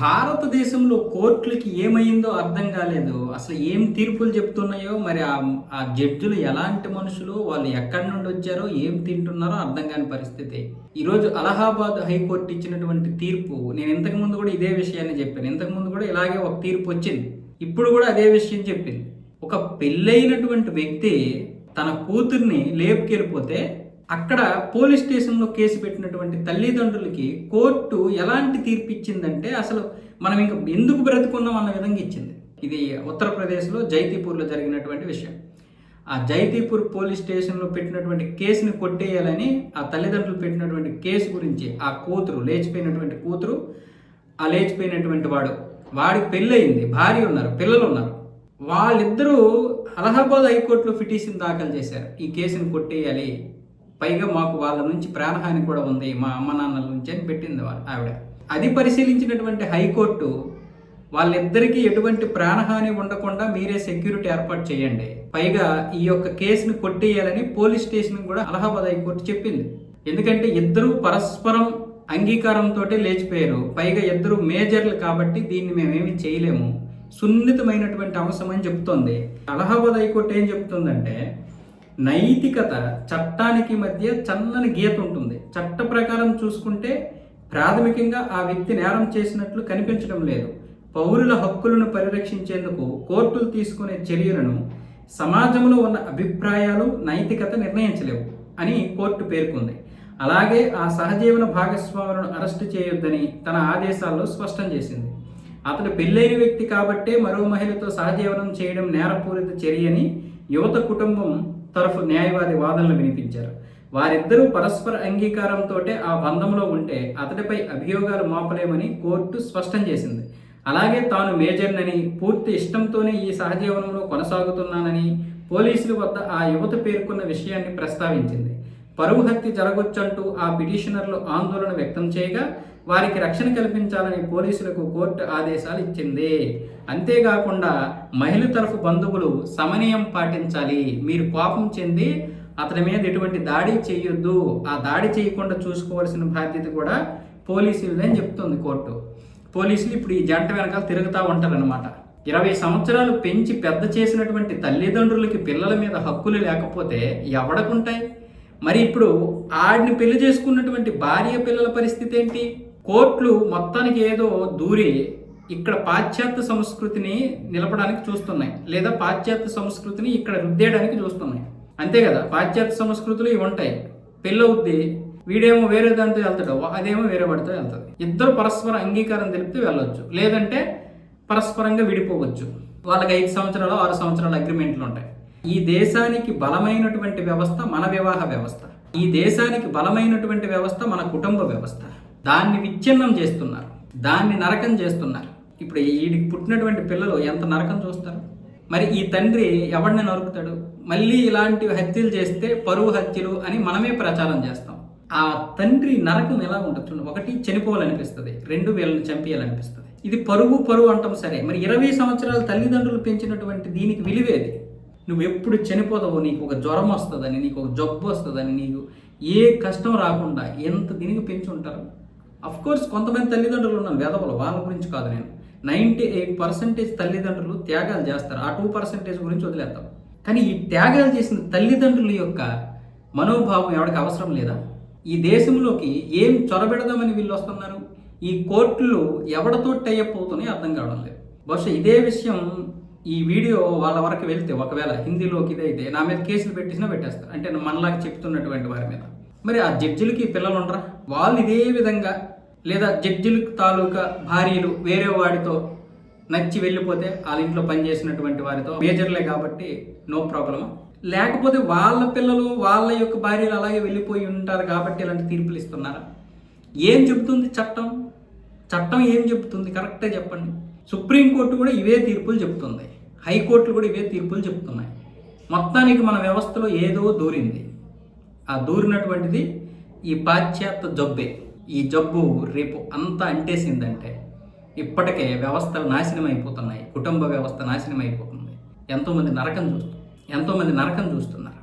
భారతదేశంలో కోర్టులకి ఏమైందో అర్థం కాలేదు. అసలు ఏం తీర్పులు చెప్తున్నాయో మరి ఆ జడ్జిలు ఎలాంటి మనుషులు, వాళ్ళు ఎక్కడి నుండి వచ్చారో, ఏం తింటున్నారో అర్థం కాని పరిస్థితి. ఈరోజు అలహాబాద్ హైకోర్టు ఇచ్చినటువంటి తీర్పు, నేను ఇంతకుముందు కూడా ఇదే విషయాన్ని చెప్పాను. ఇంతకుముందు కూడా ఇలాగే ఒక తీర్పు వచ్చింది. ఇప్పుడు కూడా అదే విషయం చెప్పింది. ఒక పెళ్ళైనటువంటి వ్యక్తి తన కూతుర్ని లేపుకెళ్ళిపోతే అక్కడ పోలీస్ స్టేషన్లో కేసు పెట్టినటువంటి తల్లిదండ్రులకి కోర్టు ఎలాంటి తీర్పు ఇచ్చిందంటే అసలు మనం ఇంకా ఎందుకు బ్రతుకున్నాం అన్న విధంగా ఇచ్చింది. ఇది ఉత్తరప్రదేశ్లో జైతీపూర్లో జరిగినటువంటి విషయం. ఆ జైతీపూర్ పోలీస్ స్టేషన్లో పెట్టినటువంటి కేసుని కొట్టేయాలని ఆ తల్లిదండ్రులు పెట్టినటువంటి కేసు గురించి ఆ కూతురు, లేచిపోయినటువంటి కూతురు, ఆ లేచిపోయినటువంటి వాడికి పెళ్ళయింది, భార్య ఉన్నారు, పిల్లలు ఉన్నారు. వాళ్ళిద్దరూ అలహాబాద్ హైకోర్టులో పిటిషన్ దాఖలు చేశారు, ఈ కేసుని కొట్టేయాలి, పైగా మాకు వాళ్ళ నుంచి ప్రాణహాని కూడా ఉంది, మా అమ్మ నాన్నల నుంచి అని పెట్టింది ఆవిడ. అది పరిశీలించినటువంటి హైకోర్టు వాళ్ళిద్దరికీ ఎటువంటి ప్రాణహాని ఉండకుండా మీరే సెక్యూరిటీ ఏర్పాటు చేయండి, పైగా ఈ యొక్క కేసును కొట్టేయాలని పోలీస్ స్టేషన్ కూడా అలహాబాద్ హైకోర్టు చెప్పింది. ఎందుకంటే ఇద్దరు పరస్పరం అంగీకారంతో లేచిపోయారు, పైగా ఇద్దరు మేజర్లు కాబట్టి దీన్ని మేమేమి చేయలేము, సున్నితమైనటువంటి అంశం అని చెప్తోంది. అలహాబాద్ హైకోర్టు ఏం చెప్తుందంటే నైతికత చట్టానికి మధ్య చన్నని గీత ఉంటుంది. చట్ట ప్రకారం చూసుకుంటే ప్రాథమికంగా ఆ వ్యక్తి నేరం చేసినట్లు కనిపించడం లేదు. పౌరుల హక్కులను పరిరక్షించేందుకు కోర్టులు తీసుకునే చర్యలను సమాజంలో ఉన్న అభిప్రాయాలు, నైతికత నిర్ణయించలేవు అని కోర్టు పేర్కొంది. అలాగే ఆ సహజీవన భాగస్వాములను అరెస్టు చేయొద్దని తన ఆదేశాల్లో స్పష్టం చేసింది. అతడు పెళ్ళైన వ్యక్తి కాబట్టే మరో మహిళతో సహజీవనం చేయడం నేరపూరిత చర్యని యువత కుటుంబం తరఫు న్యాయవాది వాదనలు వినిపించారు. వారిద్దరూ పరస్పర అంగీకారంతో ఆ బంధంలో ఉంటే అతడిపై అభియోగాలు మోపలేమని కోర్టు స్పష్టం చేసింది. అలాగే తాను మేజర్నని, పూర్తి ఇష్టంతోనే ఈ సహజీవనంలో కొనసాగుతున్నానని పోలీసుల వద్ద ఆ యువత పేర్కొన్న విషయాన్ని ప్రస్తావించింది. పరువు హత్య జరగొచ్చంటూ ఆ పిటిషనర్లు ఆందోళన వ్యక్తం చేయగా వారికి రక్షణ కల్పించాలని పోలీసులకు కోర్టు ఆదేశాలు ఇచ్చింది. అంతేకాకుండా మహిళ తరఫు బంధువులు సమన్వయం పాటించాలి, మీరు కోపం చెంది అతని మీద ఎటువంటి దాడి చేయొద్దు, ఆ దాడి చేయకుండా చూసుకోవాల్సిన బాధ్యత కూడా పోలీసులదే అని చెప్తుంది కోర్టు. పోలీసులు ఇప్పుడు ఈ జంట వెనకాల తిరుగుతూ ఉంటారనమాట. 20 సంవత్సరాలు పెంచి పెద్ద చేసినటువంటి తల్లిదండ్రులకి పిల్లల మీద హక్కులు లేకపోతే ఎవడకుంటాయి? మరి ఇప్పుడు ఆడిని పెళ్లి చేసుకున్నటువంటి భార్య పిల్లల పరిస్థితి ఏంటి? కోర్టులు మొత్తానికి ఏదో దూరి ఇక్కడ పాశ్చాత్య సంస్కృతిని నిలపడానికి చూస్తున్నాయి, లేదా పాశ్చాత్య సంస్కృతిని ఇక్కడ రుద్దేయడానికి చూస్తున్నాయి. అంతే కదా, పాశ్చాత్య సంస్కృతులు ఇవి ఉంటాయి. పెళ్ళవుద్ది, వీడేమో వేరే దాంతో వెళ్తాడు, అదేమో వేరే వాడితో వెళ్తుంది. ఇద్దరు పరస్పర అంగీకారం తెలిపితే వెళ్ళొచ్చు, లేదంటే పరస్పరంగా విడిపోవచ్చు. వాళ్ళకి 5 సంవత్సరాలు 6 సంవత్సరాల అగ్రిమెంట్లు ఉంటాయి. ఈ దేశానికి బలమైనటువంటి వ్యవస్థ మన వివాహ వ్యవస్థ. ఈ దేశానికి బలమైనటువంటి వ్యవస్థ మన కుటుంబ వ్యవస్థ. దాన్ని విచ్ఛిన్నం చేస్తున్నారు, దాన్ని నరకం చేస్తున్నారు. ఇప్పుడు వీడికి పుట్టినటువంటి పిల్లలు ఎంత నరకం చూస్తారు? మరి ఈ తండ్రి ఎవరిని నరుకుతాడు? మళ్ళీ ఇలాంటి హత్యలు చేస్తే పరువు హత్యలు అని మనమే ప్రచారం చేస్తాం. ఆ తండ్రి నరకం ఎలా ఉంటుంది? ఒకటి, చనిపోవాలనిపిస్తుంది, 2 వీళ్ళని చంపేయాలనిపిస్తుంది. ఇది పరువు అంటాం సరే, మరి 20 సంవత్సరాలు తల్లిదండ్రులు పెంచినటువంటి దీనికి విలువేది? నువ్వు ఎప్పుడు చనిపోతావో, నీకు ఒక జ్వరం వస్తుందని, నీకు ఒక జబ్బు వస్తుందని, నీకు ఏ కష్టం రాకుండా ఎంత దీనికి పెంచి ఉంటారు. అఫ్కోర్స్ కొంతమంది తల్లిదండ్రులు ఉన్నారు వేదవలు, వాళ్ళ గురించి కాదు నేను. 98% తల్లిదండ్రులు త్యాగాలు చేస్తారు, ఆ 2% గురించి వదిలేస్తాం. కానీ ఈ త్యాగాలు చేసిన తల్లిదండ్రుల యొక్క మనోభావం ఎవరికి అవసరం లేదా? ఈ దేశంలోకి ఏం చొరబెడదామని వీళ్ళు వస్తున్నారు? ఈ కోర్టులు ఎవరితో టైఅప్ అవుతున్నాయో అర్థం కావడం లేదు. బహుశా ఇదే విషయం ఈ వీడియో వాళ్ళ వరకు వెళ్తే, ఒకవేళ హిందీలోకి ఇదైతే నా మీద కేసులు పెట్టేస్తారు, అంటే మనలాగా చెప్తున్నటువంటి వారి మీద. మరి ఆ జడ్జిలకి పిల్లలు ఉండరా? వాళ్ళు ఇదే విధంగా, లేదా జడ్జిల తాలూకా భార్యలు వేరే వాడితో నచ్చి వెళ్ళిపోతే వాళ్ళ ఇంట్లో పనిచేసినటువంటి వారితో, మేజర్లే కాబట్టి నో ప్రాబ్లమ్. లేకపోతే వాళ్ళ పిల్లలు వాళ్ళ యొక్క భార్యలు అలాగే వెళ్ళిపోయి ఉంటారు కాబట్టి ఇలాంటి తీర్పులు ఇస్తున్నారా? ఏం చెబుతుంది చట్టం? ఏం చెబుతుంది? కరెక్టే చెప్పండి. సుప్రీంకోర్టు కూడా ఇవే తీర్పులు చెబుతుంది, హైకోర్టులు కూడా ఇవే తీర్పులు చెబుతున్నాయి. మొత్తానికి మన వ్యవస్థలో ఏదో దూరింది. ఆ దూరినటువంటిది ఈ పాశ్చాత్య జబ్బే. ఈ జబ్బు రేపు అంతా అంటేసిందంటే ఇప్పటికే వ్యవస్థలు నాశనం అయిపోతున్నాయి, కుటుంబ వ్యవస్థ నాశనం అయిపోతుంది. ఎంతోమంది నరకం చూస్తున్నారు.